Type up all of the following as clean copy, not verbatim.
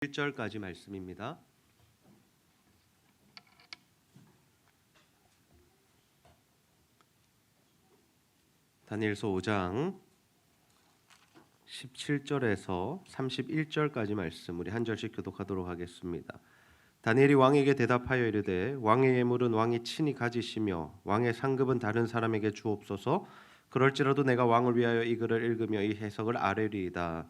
1절까지 말씀입니다. 다니엘서 5장 17절에서 31절까지 말씀 우리 한 절씩 교독하도록 하겠습니다. 다니엘이 왕에게 대답하여 이르되 왕의 예물은 왕이 친히 가지시며 왕의 상급은 다른 사람에게 주옵소서. 그럴지라도 내가 왕을 위하여 이 글을 읽으며 이 해석을 아뢰리이다.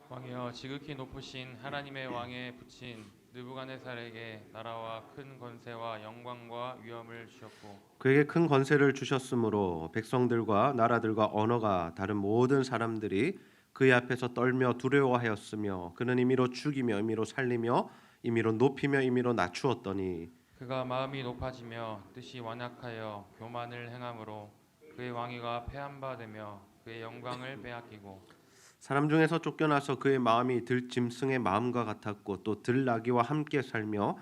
왕이여, 지극히 높으신 하나님의 왕에 붙인 느부갓네살에게 나라와 큰 권세와 영광과 위엄을 주셨고 그에게 큰 권세를 주셨으므로 백성들과 나라들과 언어가 다른 모든 사람들이 그의 앞에서 떨며 두려워하였으며 그는 임의로 죽이며 임의로 살리며 임의로 높이며 임의로 낮추었더니 그가 마음이 높아지며 뜻이 완악하여 교만을 행함으로 그의 왕위가 폐한바 되며 그의 영광을 빼앗기고 사람 중에서 쫓겨나서 그의 마음이 들짐승의 마음과 같았고 또 들나귀와 함께 살며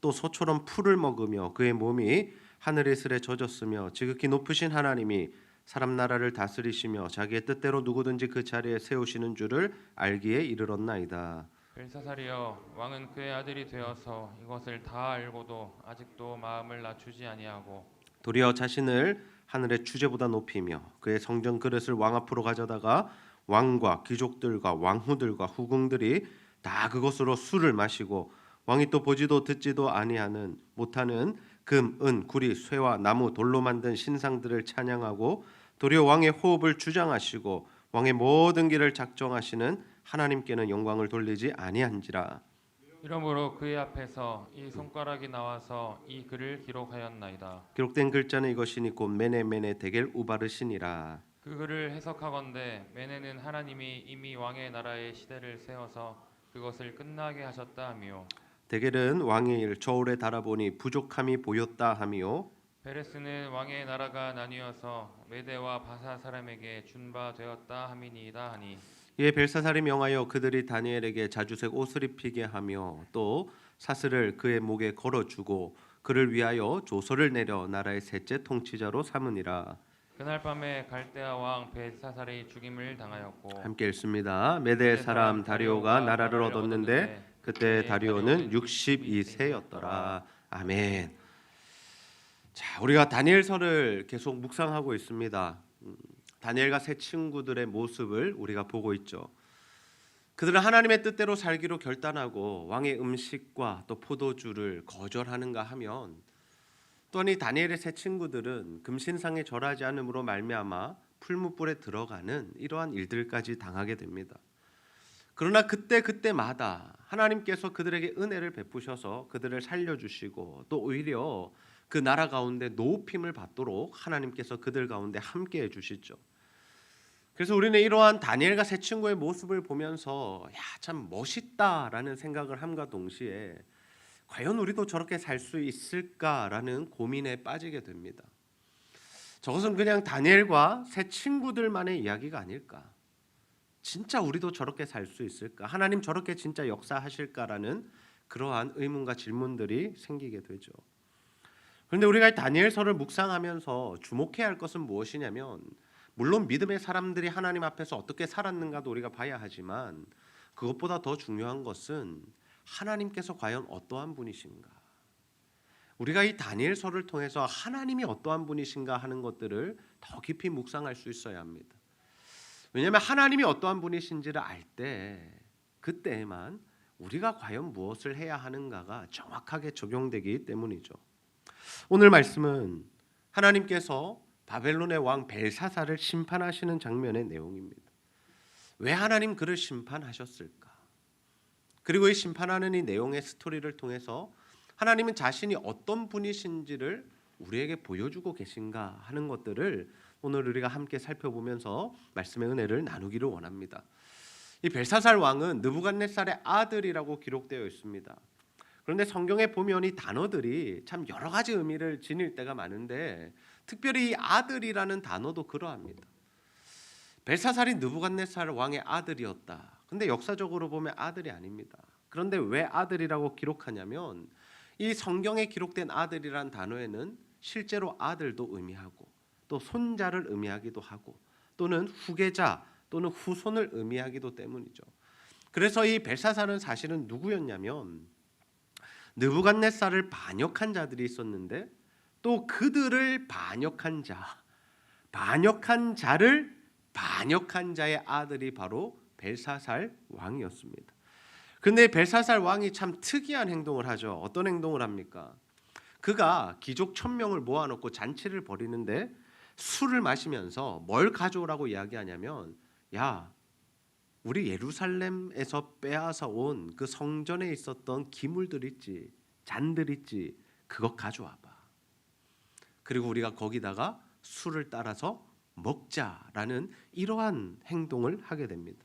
또 소처럼 풀을 먹으며 그의 몸이 하늘의 슬에 젖었으며 지극히 높으신 하나님이 사람 나라를 다스리시며 자기의 뜻대로 누구든지 그 자리에 세우시는 줄을 알기에 이르렀나이다. 벨사살이여, 왕은 그의 아들이 되어서 이것을 다 알고도 아직도 마음을 낮추지 아니하고 도리어 자신을 하늘의 주제보다 높이며 그의 성전 그릇을 왕 앞으로 가져다가 왕과 귀족들과 왕후들과 후궁들이 다 그것으로 술을 마시고 왕이 또 보지도 듣지도 아니하는 못하는 금, 은, 구리, 쇠와 나무, 돌로 만든 신상들을 찬양하고 도리어 왕의 호흡을 주장하시고 왕의 모든 길을 작정하시는 하나님께는 영광을 돌리지 아니한지라. 이러므로 그의 앞에서 이 손가락이 나와서 이 글을 기록하였나이다. 기록된 글자는 이것이니 곧 메네 데겔 우바르시니라. 그 글을 해석하건대 메네는 하나님이 이미 왕의 나라의 시대를 세워서 그것을 끝나게 하셨다 하며 데겔은 왕의 저울에 달아보니 부족함이 보였다 하며 베레스는 왕의 나라가 나뉘어서 메대와 바사 사람에게 준 바 되었다 함이니이다 하니 이에 벨사살이 명하여 그들이 다니엘에게 자주색 옷을 입히게 하며 또 사슬을 그의 목에 걸어주고 그를 위하여 조서를 내려 나라의 셋째 통치자로 삼으니라. 그날 밤에 갈대아 왕 벨사살이 죽임을 당하였고 함께 읽습니다. 메대 사람 다리오가 나라를 얻었는데 그때 다리오는 62세였더라. 아멘. 자, 우리가 다니엘서를 계속 묵상하고 있습니다. 다니엘과 세 친구들의 모습을 우리가 보고 있죠. 그들은 하나님의 뜻대로 살기로 결단하고 왕의 음식과 또 포도주를 거절하는가 하면 또한 이 다니엘의 세 친구들은 금신상에 절하지 않음으로 말미암아 풀무불에 들어가는 이러한 일들까지 당하게 됩니다. 그러나 그때마다 하나님께서 그들에게 은혜를 베푸셔서 그들을 살려주시고 또 오히려 그 나라 가운데 높임을 받도록 하나님께서 그들 가운데 함께해 주시죠. 그래서 우리는 이러한 다니엘과 세 친구의 모습을 보면서 참 멋있다라는 생각을 함과 동시에 과연 우리도 저렇게 살 수 있을까라는 고민에 빠지게 됩니다. 저것은 그냥 다니엘과 세 친구들만의 이야기가 아닐까? 진짜 우리도 저렇게 살 수 있을까? 하나님 저렇게 진짜 역사하실까라는 그러한 의문과 질문들이 생기게 되죠. 그런데 우리가 다니엘서를 묵상하면서 주목해야 할 것은 무엇이냐면 물론 믿음의 사람들이 하나님 앞에서 어떻게 살았는가도 우리가 봐야 하지만 그것보다 더 중요한 것은 하나님께서 과연 어떠한 분이신가? 우리가 이 다니엘서를 통해서 하나님이 어떠한 분이신가 하는 것들을 더 깊이 묵상할 수 있어야 합니다. 왜냐하면 하나님이 어떠한 분이신지를 알 때 그때에만 우리가 과연 무엇을 해야 하는가가 정확하게 적용되기 때문이죠. 오늘 말씀은 하나님께서 바벨론의 왕 벨사살을 심판하시는 장면의 내용입니다. 왜 하나님 그를 심판하셨을까? 그리고 이 심판하는 이 내용의 스토리를 통해서 하나님은 자신이 어떤 분이신지를 우리에게 보여주고 계신가 하는 것들을 오늘 우리가 함께 살펴보면서 말씀의 은혜를 나누기를 원합니다. 이 벨사살 왕은 느부갓네살의 아들이라고 기록되어 있습니다. 그런데 성경에 보면 이 단어들이 참 여러 가지 의미를 지닐 때가 많은데 특별히 이 아들이라는 단어도 그러합니다. 벨사살이 느부갓네살 왕의 아들이었다. 근데 역사적으로 보면 아들이 아닙니다. 그런데 왜 아들이라고 기록하냐면 이 성경에 기록된 아들이란 단어에는 실제로 아들도 의미하고 또 손자를 의미하기도 하고 또는 후계자 또는 후손을 의미하기도 때문이죠. 그래서 이 벨사살은 사실은 누구였냐면 느부갓네살을 반역한 자들이 있었는데 또 그들을 반역한 자를 반역한 자의 아들이 바로 벨사살 왕이었습니다. 근데 벨사살 왕이 참 특이한 행동을 하죠. 어떤 행동을 합니까? 그가 귀족 1000명을 모아놓고 잔치를 벌이는데 술을 마시면서 뭘 가져오라고 이야기하냐면, 야, 우리 예루살렘에서 빼앗아 온 그 성전에 있었던 기물들 있지, 잔들 있지, 그거 가져와봐. 그리고 우리가 거기다가 술을 따라서 먹자라는 이러한 행동을 하게 됩니다.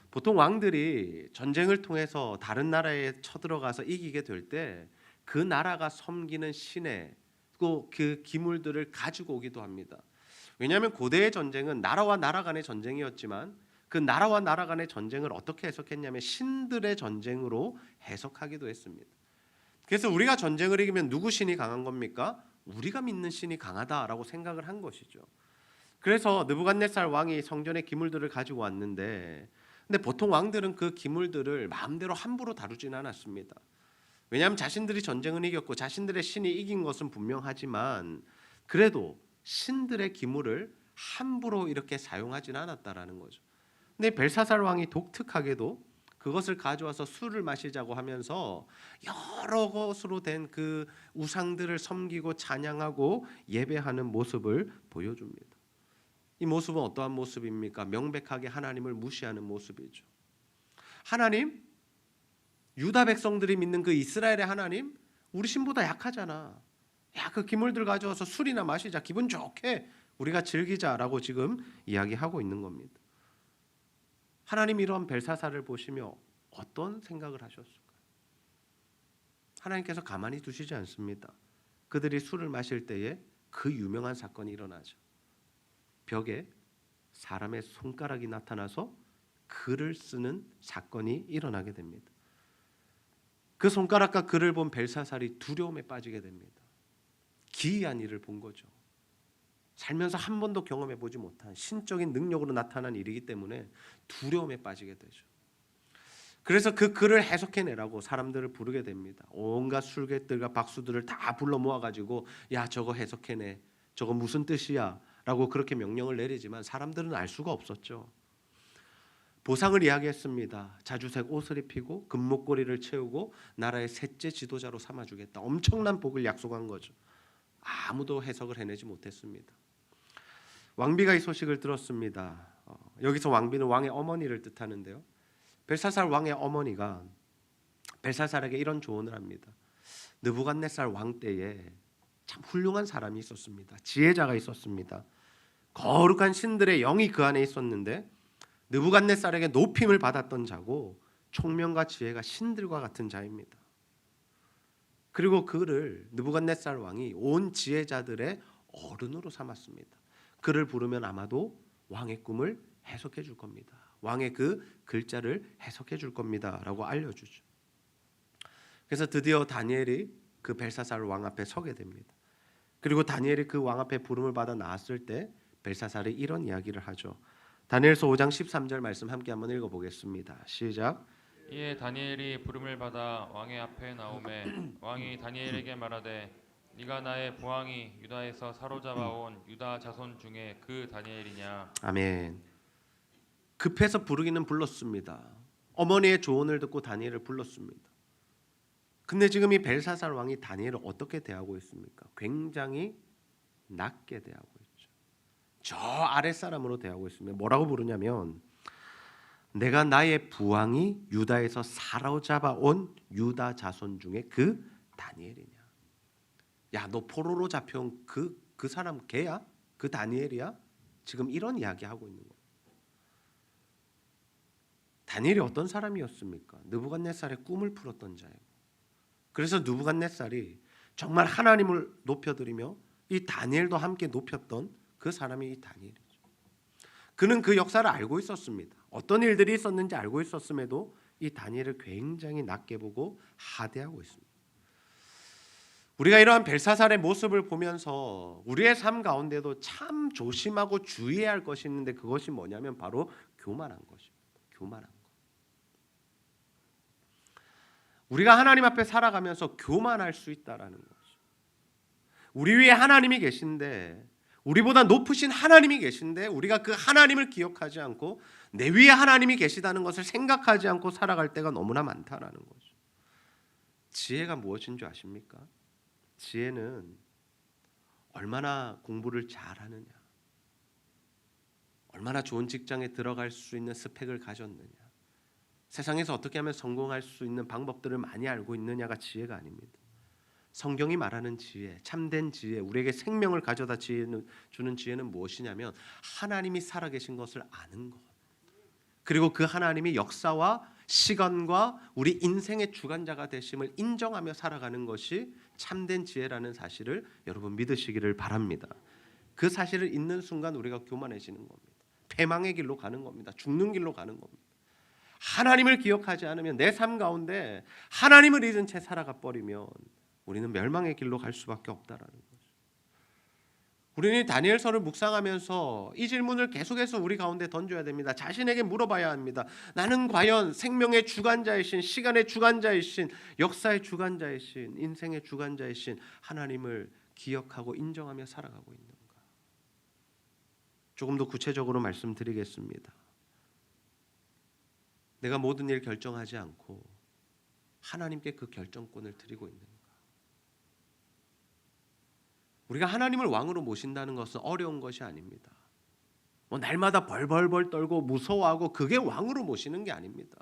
보통 왕들이 전쟁을 통해서 다른 나라에 쳐들어가서 이기게 될 때 그 나라가 섬기는 신에 그 기물들을 가지고 오기도 합니다. 왜냐하면 고대의 전쟁은 나라와 나라 간의 전쟁이었지만 그 나라와 나라 간의 전쟁을 어떻게 해석했냐면 신들의 전쟁으로 해석하기도 했습니다. 그래서 우리가 전쟁을 이기면 누구 신이 강한 겁니까? 우리가 믿는 신이 강하다라고 생각을 한 것이죠. 그래서 느부갓네살 왕이 성전의 기물들을 가지고 왔는데, 근데 보통 왕들은 그 기물들을 마음대로 함부로 다루지는 않았습니다. 왜냐하면 자신들이 전쟁은 이겼고 자신들의 신이 이긴 것은 분명하지만 그래도 신들의 기물을 함부로 이렇게 사용하지는 않았다라는 거죠. 근데 벨사살 왕이 독특하게도 그것을 가져와서 술을 마시자고 하면서 여러 것으로 된 그 우상들을 섬기고 찬양하고 예배하는 모습을 보여줍니다. 이 모습은 어떠한 모습입니까? 명백하게 하나님을 무시하는 모습이죠. 하나님, 유다 백성들이 믿는 그 이스라엘의 하나님, 우리 신보다 약하잖아. 야, 그 기물들 가져와서 술이나 마시자, 기분 좋게 우리가 즐기자라고 지금 이야기하고 있는 겁니다. 하나님 이런 벨사살을 보시며 어떤 생각을 하셨을까요? 하나님께서 가만히 두시지 않습니다. 그들이 술을 마실 때에 그 유명한 사건이 일어나죠. 벽에 사람의 손가락이 나타나서 글을 쓰는 사건이 일어나게 됩니다. 그 손가락과 글을 본 벨사살이 두려움에 빠지게 됩니다. 기이한 일을 본 거죠. 살면서 한 번도 경험해 보지 못한 신적인 능력으로 나타난 일이기 때문에 두려움에 빠지게 되죠. 그래서 그 글을 해석해내라고 사람들을 부르게 됩니다. 온갖 술객들과 박수들을 다 불러 모아가지고 야, 저거 해석해내, 저거 무슨 뜻이야 라고 그렇게 명령을 내리지만 사람들은 알 수가 없었죠. 보상을 이야기했습니다. 자주색 옷을 입히고 금목걸이를 채우고 나라의 셋째 지도자로 삼아주겠다. 엄청난 복을 약속한 거죠. 아무도 해석을 해내지 못했습니다. 왕비가 이 소식을 들었습니다. 여기서 왕비는 왕의 어머니를 뜻하는데요. 벨사살 왕의 어머니가 벨사살에게 이런 조언을 합니다. 느부갓네살 왕 때에 참 훌륭한 사람이 있었습니다. 지혜자가 있었습니다. 거룩한 신들의 영이 그 안에 있었는데 느부갓네살에게 높임을 받았던 자고 총명과 지혜가 신들과 같은 자입니다. 그리고 그를 느부갓네살 왕이 온 지혜자들의 어른으로 삼았습니다. 그를 부르면 아마도 왕의 꿈을 해석해 줄 겁니다. 왕의 그 글자를 해석해 줄 겁니다라고 알려주죠. 그래서 드디어 다니엘이 그 벨사살 왕 앞에 서게 됩니다. 그리고 다니엘이 그 왕 앞에 부름을 받아 나왔을 때 벨사살이 이런 이야기를 하죠. 다니엘서 5장 13절 말씀 함께 한번 읽어보겠습니다. 시작. 이에 다니엘이 부름을 받아 왕의 앞에 나오매 왕이 다니엘에게 말하되 네가 나의 보왕이 유다에서 사로잡아온 유다 자손 중에 그 다니엘이냐. 아멘. 급해서 부르기는 불렀습니다. 어머니의 조언을 듣고 다니엘을 불렀습니다. 근데 지금 이 벨사살 왕이 다니엘을 어떻게 대하고 있습니까? 굉장히 낮게 대하고 있죠. 저 아랫사람으로 대하고 있습니다. 뭐라고 부르냐면 내가 나의 부왕이 유다에서 사로잡아온 유다 자손 중에 그 다니엘이냐. 야, 너 포로로 잡혀온 그 사람 걔야? 그 다니엘이야? 지금 이런 이야기하고 있는 거예요. 다니엘이 어떤 사람이었습니까? 느부갓네살의 꿈을 풀었던 자예요. 그래서 느부갓네살이 정말 하나님을 높여드리며 이 다니엘도 함께 높였던 그 사람이 이 다니엘이죠. 그는 그 역사를 알고 있었습니다. 어떤 일들이 있었는지 알고 있었음에도 이 다니엘을 굉장히 낮게 보고 하대하고 있습니다. 우리가 이러한 벨사살의 모습을 보면서 우리의 삶 가운데도 참 조심하고 주의해야 할 것이 있는데 그것이 뭐냐면 바로 교만한 것입니다. 교만한 것. 우리가 하나님 앞에 살아가면서 교만할 수 있다라는 거죠. 우리 위에 하나님이 계신데, 우리보다 높으신 하나님이 계신데 우리가 그 하나님을 기억하지 않고 내 위에 하나님이 계시다는 것을 생각하지 않고 살아갈 때가 너무나 많다라는 거죠. 지혜가 무엇인 줄 아십니까? 지혜는 얼마나 공부를 잘하느냐, 얼마나 좋은 직장에 들어갈 수 있는 스펙을 가졌느냐, 세상에서 어떻게 하면 성공할 수 있는 방법들을 많이 알고 있느냐가 지혜가 아닙니다. 성경이 말하는 지혜, 참된 지혜, 우리에게 생명을 가져다 주는 지혜는 무엇이냐면 하나님이 살아계신 것을 아는 것, 그리고 그 하나님이 역사와 시간과 우리 인생의 주관자가 되심을 인정하며 살아가는 것이 참된 지혜라는 사실을 여러분 믿으시기를 바랍니다. 그 사실을 잊는 순간 우리가 교만해지는 겁니다. 패망의 길로 가는 겁니다. 죽는 길로 가는 겁니다. 하나님을 기억하지 않으면, 내 삶 가운데 하나님을 잊은 채 살아가 버리면 우리는 멸망의 길로 갈 수밖에 없다라는 거죠. 우리는 다니엘서를 묵상하면서 이 질문을 계속해서 우리 가운데 던져야 됩니다. 자신에게 물어봐야 합니다. 나는 과연 생명의 주관자이신, 시간의 주관자이신, 역사의 주관자이신, 인생의 주관자이신 하나님을 기억하고 인정하며 살아가고 있는가? 조금 더 구체적으로 말씀드리겠습니다. 내가 모든 일 결정하지 않고 하나님께 그 결정권을 드리고 있는가? 우리가 하나님을 왕으로 모신다는 것은 어려운 것이 아닙니다. 날마다 벌벌벌 떨고 무서워하고 그게 왕으로 모시는 게 아닙니다.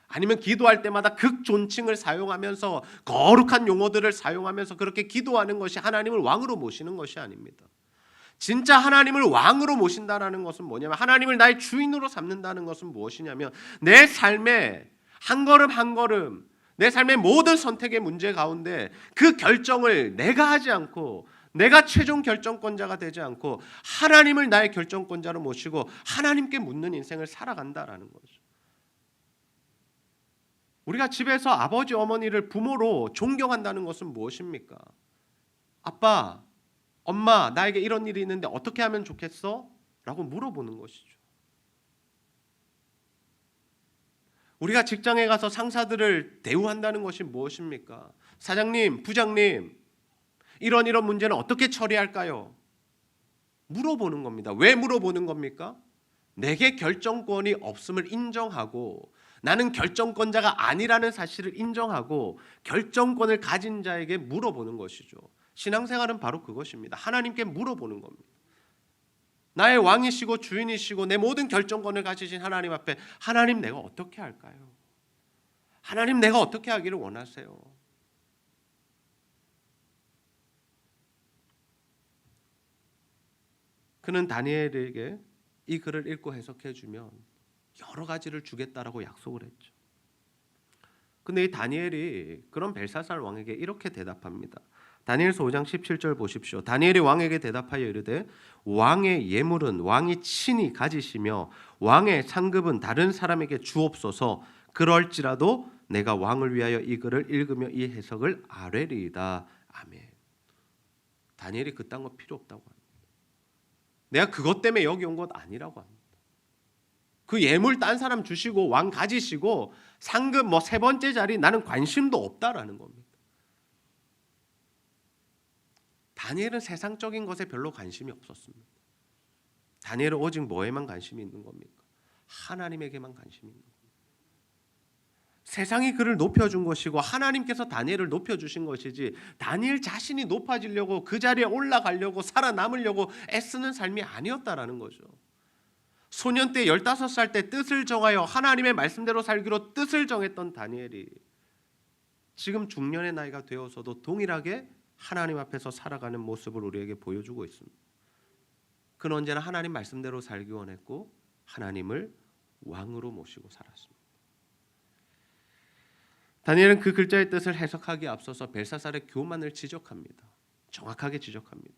아니면 기도할 때마다 극존칭을 사용하면서 거룩한 용어들을 사용하면서 그렇게 기도하는 것이 하나님을 왕으로 모시는 것이 아닙니다. 진짜 하나님을 왕으로 모신다는 것은 뭐냐면, 하나님을 나의 주인으로 삼는다는 것은 무엇이냐면, 내 삶에 한 걸음 한 걸음, 내 삶의 모든 선택의 문제 가운데 그 결정을 내가 하지 않고, 내가 최종 결정권자가 되지 않고 하나님을 나의 결정권자로 모시고 하나님께 묻는 인생을 살아간다라는 거죠. 우리가 집에서 아버지 어머니를 부모로 존경한다는 것은 무엇입니까? 아빠, 엄마, 나에게 이런 일이 있는데 어떻게 하면 좋겠어? 라고 물어보는 것이죠. 우리가 직장에 가서 상사들을 대우한다는 것이 무엇입니까? 사장님, 부장님, 이런 문제는 어떻게 처리할까요? 물어보는 겁니다. 왜 물어보는 겁니까? 내게 결정권이 없음을 인정하고, 나는 결정권자가 아니라는 사실을 인정하고 결정권을 가진 자에게 물어보는 것이죠. 신앙생활은 바로 그것입니다. 하나님께 물어보는 겁니다. 나의 왕이시고 주인이시고 내 모든 결정권을 가지신 하나님 앞에, 하나님, 내가 어떻게 할까요? 하나님, 내가 어떻게 하기를 원하세요? 그는 다니엘에게 이 글을 읽고 해석해 주면 여러 가지를 주겠다라고 약속을 했죠. 근데 이 다니엘이 그런 벨사살 왕에게 이렇게 대답합니다. 다니엘서 5장 17절 보십시오. 다니엘이 왕에게 대답하여 이르되, 왕의 예물은 왕이 친히 가지시며 왕의 상급은 다른 사람에게 주옵소서. 그럴지라도 내가 왕을 위하여 이 글을 읽으며 이 해석을 아뢰리이다. 아멘. 다니엘이 그딴 거 필요 없다고 합니다. 내가 그것 때문에 여기 온 것 아니라고 합니다. 그 예물 딴 사람 주시고 왕 가지시고 상급 세 번째 자리 나는 관심도 없다라는 겁니다. 다니엘은 세상적인 것에 별로 관심이 없었습니다. 다니엘은 오직 뭐에만 관심이 있는 겁니까? 하나님에게만 관심이 있는 겁니다. 세상이 그를 높여준 것이고 하나님께서 다니엘을 높여주신 것이지, 다니엘 자신이 높아지려고 그 자리에 올라가려고 살아남으려고 애쓰는 삶이 아니었다라는 거죠. 소년 때 15살 때 뜻을 정하여 하나님의 말씀대로 살기로 뜻을 정했던 다니엘이 지금 중년의 나이가 되어서도 동일하게 하나님 앞에서 살아가는 모습을 우리에게 보여주고 있습니다. 그는 언제나 하나님 말씀대로 살기 원했고 하나님을 왕으로 모시고 살았습니다. 다니엘은 그 글자의 뜻을 해석하기에 앞서서 벨사살의 교만을 지적합니다. 정확하게 지적합니다.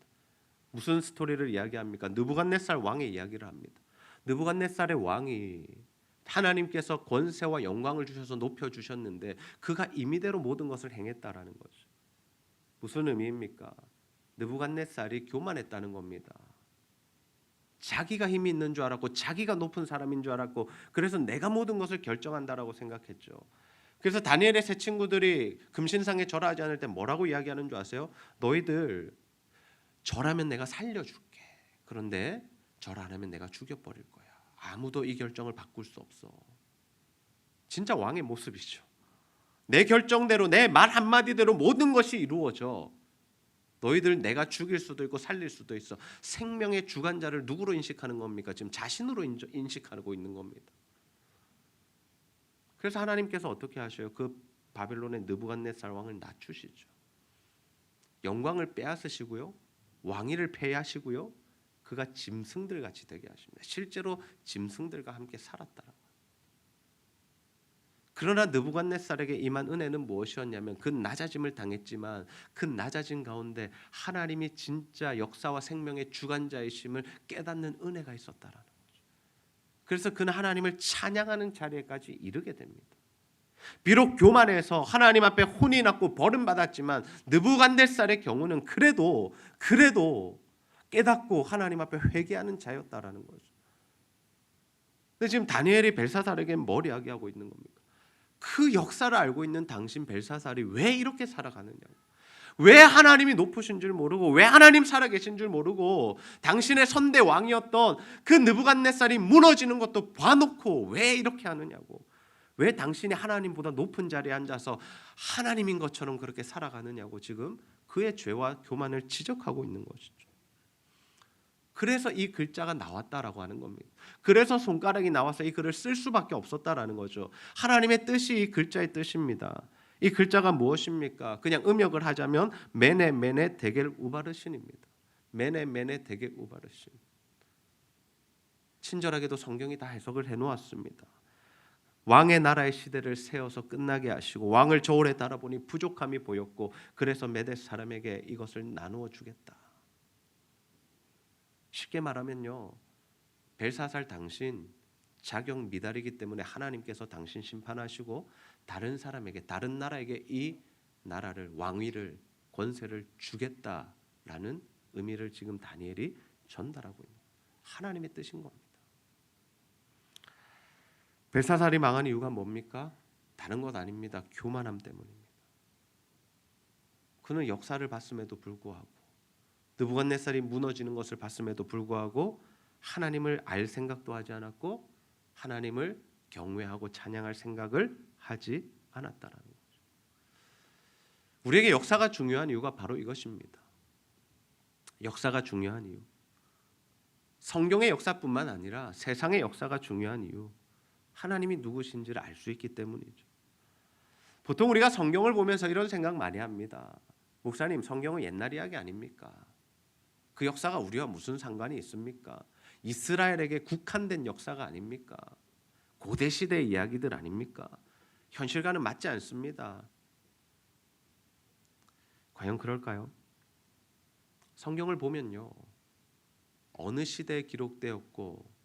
무슨 스토리를 이야기합니까? 느부갓네살 왕의 이야기를 합니다. 느부갓네살의 왕이 하나님께서 권세와 영광을 주셔서 높여주셨는데 그가 임의대로 모든 것을 행했다라는 거죠. 무슨 의미입니까? 느부갓네살이 교만했다는 겁니다. 자기가 힘이 있는 줄 알았고 자기가 높은 사람인 줄 알았고 그래서 내가 모든 것을 결정한다라고 생각했죠. 그래서 다니엘의 세 친구들이 금신상에 절하지 않을 때 뭐라고 이야기하는 줄 아세요? 너희들 절하면 내가 살려줄게. 그런데 절 안 하면 내가 죽여버릴 거야. 아무도 이 결정을 바꿀 수 없어. 진짜 왕의 모습이죠. 내 결정대로, 내 말 한마디대로 모든 것이 이루어져. 너희들 내가 죽일 수도 있고 살릴 수도 있어. 생명의 주관자를 누구로 인식하는 겁니까? 지금 자신으로 인식하고 있는 겁니다. 그래서 하나님께서 어떻게 하셔요? 그 바벨론의 느부갓네살 왕을 낮추시죠. 영광을 빼앗으시고요, 왕위를 폐하시고요, 그가 짐승들 같이 되게 하십니다. 실제로 짐승들과 함께 살았다라고. 그러나 느부갓네살에게 임한 은혜는 무엇이었냐면, 그 낮아짐을 당했지만 그 낮아짐 가운데 하나님이 진짜 역사와 생명의 주관자이심을 깨닫는 은혜가 있었다라는 거죠. 그래서 그는 하나님을 찬양하는 자리에까지 이르게 됩니다. 비록 교만해서 하나님 앞에 혼이 났고 벌은받았지만 느부갓네살의 경우는 그래도 깨닫고 하나님 앞에 회개하는 자였다라는 거죠. 근데 지금 다니엘이 벨사살에게 뭘 이야기하고 있는 겁니까? 그 역사를 알고 있는 당신 벨사살이 왜 이렇게 살아가느냐고, 왜 하나님이 높으신 줄 모르고, 왜 하나님 살아계신 줄 모르고, 당신의 선대 왕이었던 그 느부갓네살이 무너지는 것도 봐놓고 왜 이렇게 하느냐고, 왜 당신이 하나님보다 높은 자리에 앉아서 하나님인 것처럼 그렇게 살아가느냐고 지금 그의 죄와 교만을 지적하고 있는 것이죠. 그래서 이 글자가 나왔다라고 하는 겁니다. 그래서 손가락이 나와서 이 글을 쓸 수밖에 없었다라는 거죠. 하나님의 뜻이 이 글자의 뜻입니다. 이 글자가 무엇입니까? 그냥 음역을 하자면 메네 메네 데겔 우바르신입니다. 메네 메네 데겔 우바르신. 친절하게도 성경이 다 해석을 해놓았습니다. 왕의 나라의 시대를 세워서 끝나게 하시고, 왕을 저울에 달아보니 부족함이 보였고, 그래서 메대 사람에게 이것을 나누어 주겠다. 쉽게 말하면요, 벨사살 당신 자격 미달이기 때문에 하나님께서 당신 심판하시고 다른 사람에게, 다른 나라에게 이 나라를, 왕위를, 권세를 주겠다라는 의미를 지금 다니엘이 전달하고 있는 하나님의 뜻인 겁니다. 벨사살이 망한 이유가 뭡니까? 다른 것 아닙니다. 교만함 때문입니다. 그는 역사를 봤음에도 불구하고, 느부갓네살이 무너지는 것을 봤음에도 불구하고 하나님을 알 생각도 하지 않았고, 하나님을 경외하고 찬양할 생각을 하지 않았다라는 거죠. 우리에게 역사가 중요한 이유가 바로 이것입니다. 역사가 중요한 이유, 성경의 역사뿐만 아니라 세상의 역사가 중요한 이유, 하나님이 누구신지를 알 수 있기 때문이죠. 보통 우리가 성경을 보면서 이런 생각 많이 합니다. 목사님, 성경은 옛날 이야기 아닙니까? 그 역사가 우리와 무슨 상관이 있습니까? 이스라엘에게 국한된 역사가 아닙니까? 고대 시대의 이야기들 아닙니까? 현실과는 맞지 않습니다. 과연 그럴까요? 성경을 보면요, 어느 시대에 기록되었고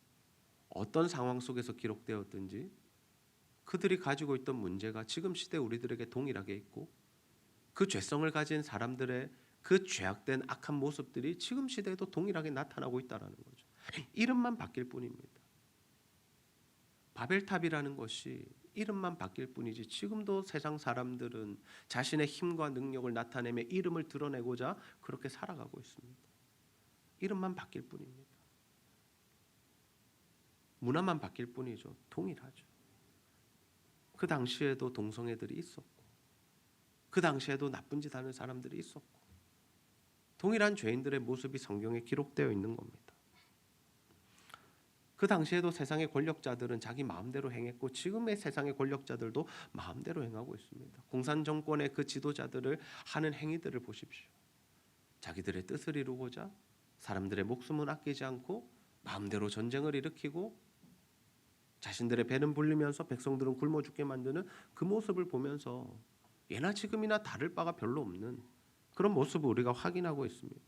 어떤 상황 속에서 기록되었든지 그들이 가지고 있던 문제가 지금 시대 우리들에게 동일하게 있고, 그 죄성을 가진 사람들의 그 죄악된 악한 모습들이 지금 시대에도 동일하게 나타나고 있다는 거죠. 이름만 바뀔 뿐입니다. 바벨탑이라는 것이 이름만 바뀔 뿐이지 지금도 세상 사람들은 자신의 힘과 능력을 나타내며 이름을 드러내고자 그렇게 살아가고 있습니다. 이름만 바뀔 뿐입니다. 문화만 바뀔 뿐이죠. 동일하죠. 그 당시에도 동성애들이 있었고, 그 당시에도 나쁜 짓 하는 사람들이 있었고, 동일한 죄인들의 모습이 성경에 기록되어 있는 겁니다. 그 당시에도 세상의 권력자들은 자기 마음대로 행했고, 지금의 세상의 권력자들도 마음대로 행하고 있습니다. 공산 정권의 그 지도자들을 하는 행위들을 보십시오. 자기들의 뜻을 이루고자 사람들의 목숨은 아끼지 않고 마음대로 전쟁을 일으키고 자신들의 배는 불리면서 백성들은 굶어 죽게 만드는 그 모습을 보면서 예나 지금이나 다를 바가 별로 없는 그런 모습을 우리가 확인하고 있습니다.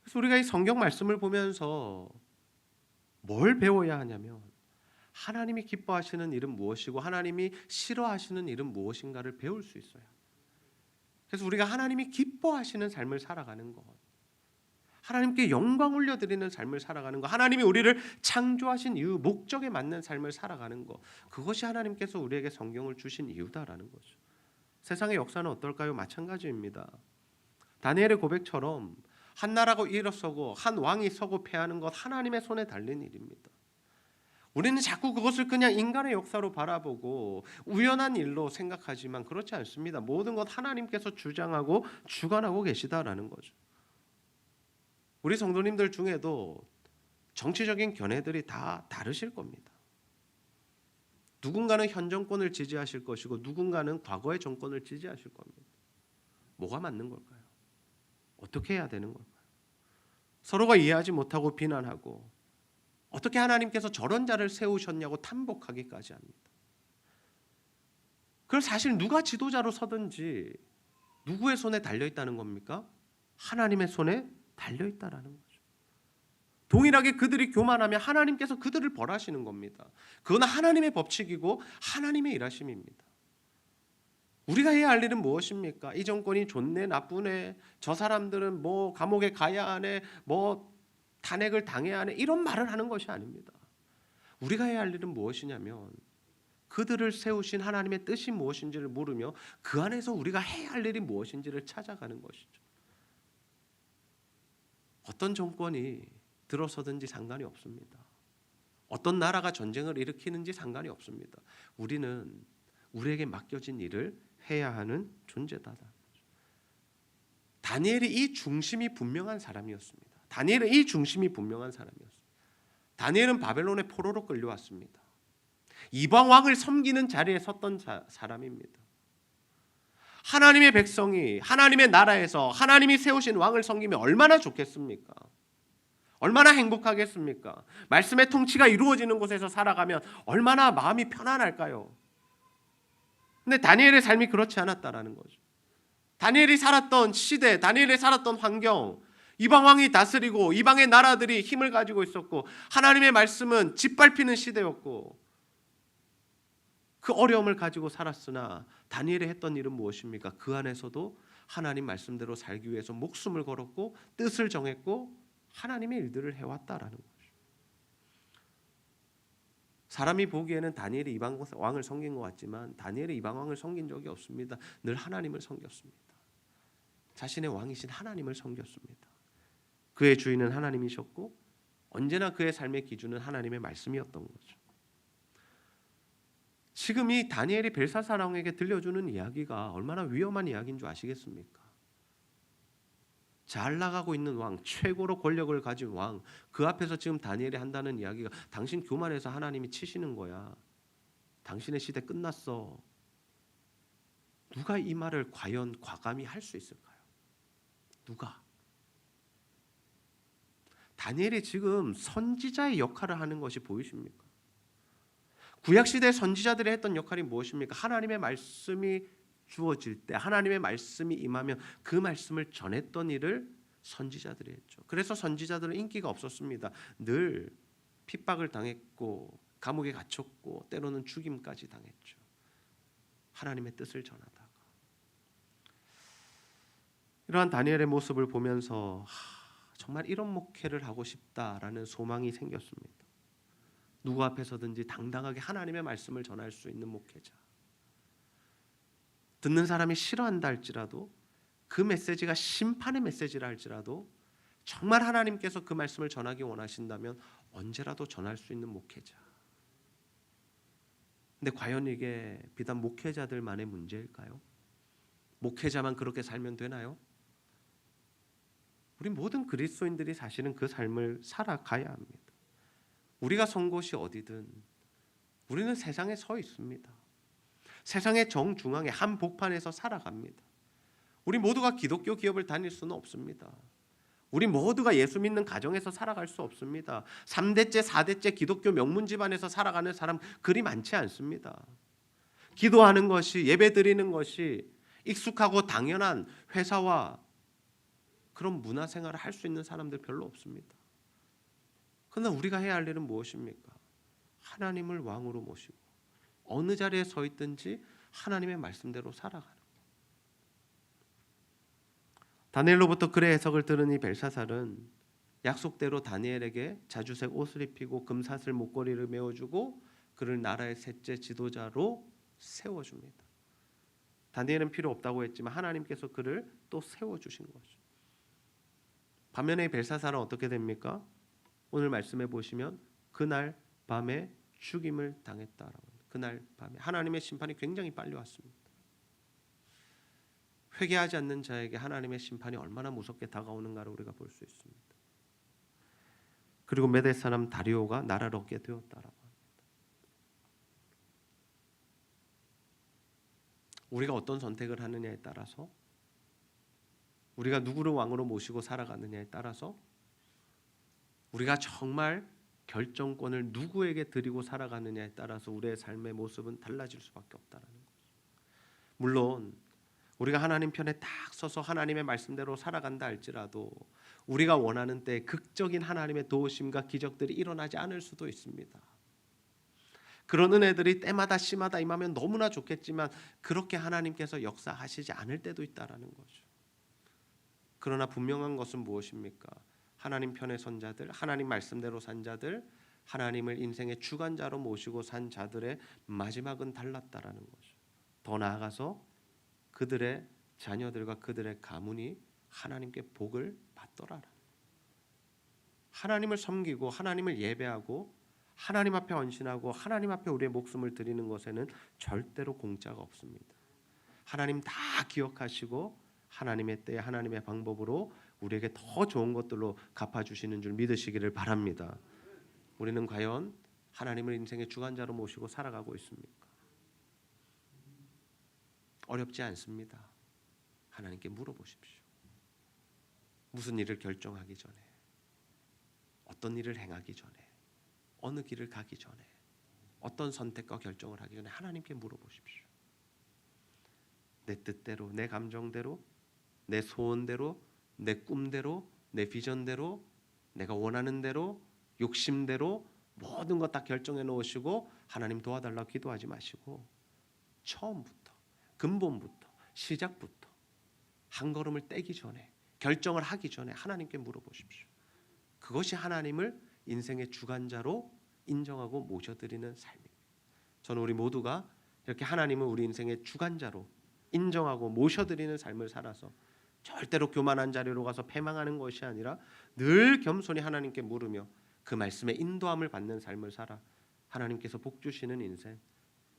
그래서 우리가 이 성경 말씀을 보면서 뭘 배워야 하냐면, 하나님이 기뻐하시는 일은 무엇이고 하나님이 싫어하시는 일은 무엇인가를 배울 수 있어요. 그래서 우리가 하나님이 기뻐하시는 삶을 살아가는 것, 하나님께 영광 올려드리는 삶을 살아가는 거, 하나님이 우리를 창조하신 이유, 목적에 맞는 삶을 살아가는 거, 그것이 하나님께서 우리에게 성경을 주신 이유다라는 거죠. 세상의 역사는 어떨까요? 마찬가지입니다. 다니엘의 고백처럼 한 나라가 일어서고 한 왕이 서고 패하는 것 하나님의 손에 달린 일입니다. 우리는 자꾸 그것을 그냥 인간의 역사로 바라보고 우연한 일로 생각하지만 그렇지 않습니다. 모든 것 하나님께서 주장하고 주관하고 계시다라는 거죠. 우리 성도님들 중에도 정치적인 견해들이 다 다르실 겁니다. 누군가는 현 정권을 지지하실 것이고 누군가는 과거의 정권을 지지하실 겁니다. 뭐가 맞는 걸까요? 어떻게 해야 되는 걸까요? 서로가 이해하지 못하고 비난하고 어떻게 하나님께서 저런 자를 세우셨냐고 탐복하기까지 합니다. 그걸 사실 누가 지도자로 서든지 누구의 손에 달려있다는 겁니까? 하나님의 손에 달려있다라는 거죠. 동일하게 그들이 교만하면 하나님께서 그들을 벌하시는 겁니다. 그건 하나님의 법칙이고 하나님의 일하심입니다. 우리가 해야 할 일은 무엇입니까? 이 정권이 좋네 나쁘네, 저 사람들은 뭐 감옥에 가야 하네, 뭐 탄핵을 당해야 하네, 이런 말을 하는 것이 아닙니다. 우리가 해야 할 일은 무엇이냐면 그들을 세우신 하나님의 뜻이 무엇인지를 물으며 그 안에서 우리가 해야 할 일이 무엇인지를 찾아가는 것이죠. 어떤 정권이 들어서든지 상관이 없습니다. 어떤 나라가 전쟁을 일으키는지 상관이 없습니다. 우리는 우리에게 맡겨진 일을 해야 하는 존재다. 다니엘이 이 중심이 분명한 사람이었습니다. 다니엘은 이 중심이 분명한 사람이었습니다. 다니엘은 바벨론의 포로로 끌려왔습니다. 이방 왕을 섬기는 자리에 섰던 사람입니다. 하나님의 백성이 하나님의 나라에서 하나님이 세우신 왕을 섬기면 얼마나 좋겠습니까? 얼마나 행복하겠습니까? 말씀의 통치가 이루어지는 곳에서 살아가면 얼마나 마음이 편안할까요? 근데 다니엘의 삶이 그렇지 않았다라는 거죠. 다니엘이 살았던 시대, 다니엘이 살았던 환경, 이방 왕이 다스리고 이방의 나라들이 힘을 가지고 있었고 하나님의 말씀은 짓밟히는 시대였고 그 어려움을 가지고 살았으나 다니엘이 했던 일은 무엇입니까? 그 안에서도 하나님 말씀대로 살기 위해서 목숨을 걸었고 뜻을 정했고 하나님의 일들을 해왔다라는 거죠. 사람이 보기에는 다니엘이 이방 왕을 섬긴 것 같지만 다니엘이 이방 왕을 섬긴 적이 없습니다. 늘 하나님을 섬겼습니다. 자신의 왕이신 하나님을 섬겼습니다. 그의 주인은 하나님이셨고 언제나 그의 삶의 기준은 하나님의 말씀이었던 거죠. 지금 이 다니엘이 벨사살 왕에게 들려주는 이야기가 얼마나 위험한 이야기인 줄 아시겠습니까? 잘 나가고 있는 왕, 최고로 권력을 가진 왕, 그 앞에서 지금 다니엘이 한다는 이야기가 당신 교만해서 하나님이 치시는 거야. 당신의 시대 끝났어. 누가 이 말을 과연 과감히 할 수 있을까요? 누가? 다니엘이 지금 선지자의 역할을 하는 것이 보이십니까? 구약시대 선지자들이 했던 역할이 무엇입니까? 하나님의 말씀이 주어질 때 하나님의 말씀이 임하면 그 말씀을 전했던 일을 선지자들이 했죠. 그래서 선지자들은 인기가 없었습니다. 늘 핍박을 당했고 감옥에 갇혔고 때로는 죽임까지 당했죠. 하나님의 뜻을 전하다가. 이러한 다니엘의 모습을 보면서 정말 이런 목회를 하고 싶다라는 소망이 생겼습니다. 누구 앞에서든지 당당하게 하나님의 말씀을 전할 수 있는 목회자. 듣는 사람이 싫어한다 할지라도 그 메시지가 심판의 메시지라 할지라도 정말 하나님께서 그 말씀을 전하기 원하신다면 언제라도 전할 수 있는 목회자. 근데 과연 이게 비단 목회자들만의 문제일까요? 목회자만 그렇게 살면 되나요? 우리 모든 그리스도인들이 사실은 그 삶을 살아가야 합니다. 우리가 선 곳이 어디든 우리는 세상에 서 있습니다. 세상의 정중앙에 한복판에서 살아갑니다. 우리 모두가 기독교 기업을 다닐 수는 없습니다. 우리 모두가 예수 믿는 가정에서 살아갈 수 없습니다. 3대째 4대째 기독교 명문 집안에서 살아가는 사람 그리 많지 않습니다. 기도하는 것이, 예배드리는 것이 익숙하고 당연한 회사와 그런 문화생활을 할 수 있는 사람들 별로 없습니다. 그러나 우리가 해야 할 일은 무엇입니까? 하나님을 왕으로 모시고 어느 자리에 서 있든지 하나님의 말씀대로 살아가는 것. 다니엘로부터 글의 해석을 들은 이 벨사살은 약속대로 다니엘에게 자주색 옷을 입히고 금사슬 목걸이를 메어주고 그를 나라의 셋째 지도자로 세워줍니다. 다니엘은 필요 없다고 했지만 하나님께서 그를 또 세워주신 거죠. 반면에 벨사살은 어떻게 됩니까? 오늘 말씀해 보시면 그날 밤에 죽임을 당했다라고 합니다. 그날 밤에 하나님의 심판이 굉장히 빨리 왔습니다. 회개하지 않는 자에게 하나님의 심판이 얼마나 무섭게 다가오는가를 우리가 볼 수 있습니다. 그리고 메대 사람 다리오가 나라를 얻게 되었다라고 합니다. 우리가 어떤 선택을 하느냐에 따라서, 우리가 누구를 왕으로 모시고 살아가느냐에 따라서 우리가 정말 결정권을 누구에게 드리고 살아가느냐에 따라서 우리의 삶의 모습은 달라질 수밖에 없다는 거죠. 물론 우리가 하나님 편에 딱 서서 하나님의 말씀대로 살아간다 할지라도 우리가 원하는 때 극적인 하나님의 도우심과 기적들이 일어나지 않을 수도 있습니다. 그런 은혜들이 때마다 시마다 임하면 너무나 좋겠지만 그렇게 하나님께서 역사하시지 않을 때도 있다라는 거죠. 그러나 분명한 것은 무엇입니까? 하나님 편에 선 자들, 하나님 말씀대로 산 자들, 하나님을 인생의 주관자로 모시고 산 자들의 마지막은 달랐다라는 거죠. 더 나아가서 그들의 자녀들과 그들의 가문이 하나님께 복을 받더라라. 하나님을 섬기고 하나님을 예배하고 하나님 앞에 헌신하고 하나님 앞에 우리의 목숨을 드리는 것에는 절대로 공짜가 없습니다. 하나님 다 기억하시고 하나님의 때 하나님의 방법으로 우리에게 더 좋은 것들로 갚아주시는 줄 믿으시기를 바랍니다. 우리는 과연 하나님을 인생의 주관자로 모시고 살아가고 있습니까? 어렵지 않습니다. 하나님께 물어보십시오. 무슨 일을 결정하기 전에, 어떤 일을 행하기 전에, 어느 길을 가기 전에, 어떤 선택과 결정을 하기 전에 하나님께 물어보십시오. 내 뜻대로, 내 감정대로, 내 소원대로, 내 꿈대로, 내 비전대로, 내가 원하는 대로, 욕심대로 모든 것 다 결정해 놓으시고 하나님 도와달라고 기도하지 마시고 처음부터, 근본부터, 시작부터 한 걸음을 떼기 전에, 결정을 하기 전에 하나님께 물어보십시오. 그것이 하나님을 인생의 주관자로 인정하고 모셔드리는 삶입니다. 저는 우리 모두가 이렇게 하나님을 우리 인생의 주관자로 인정하고 모셔드리는 삶을 살아서 절대로 교만한 자리로 가서 패망하는 것이 아니라 늘 겸손히 하나님께 물으며 그 말씀의 인도함을 받는 삶을 살아 하나님께서 복 주시는 인생,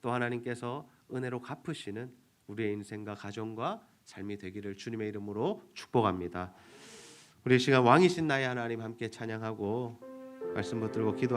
또 하나님께서 은혜로 갚으시는 우리의 인생과 가정과 삶이 되기를 주님의 이름으로 축복합니다. 우리 이 시간 왕이신 나의 하나님 함께 찬양하고 말씀 붙들고 기도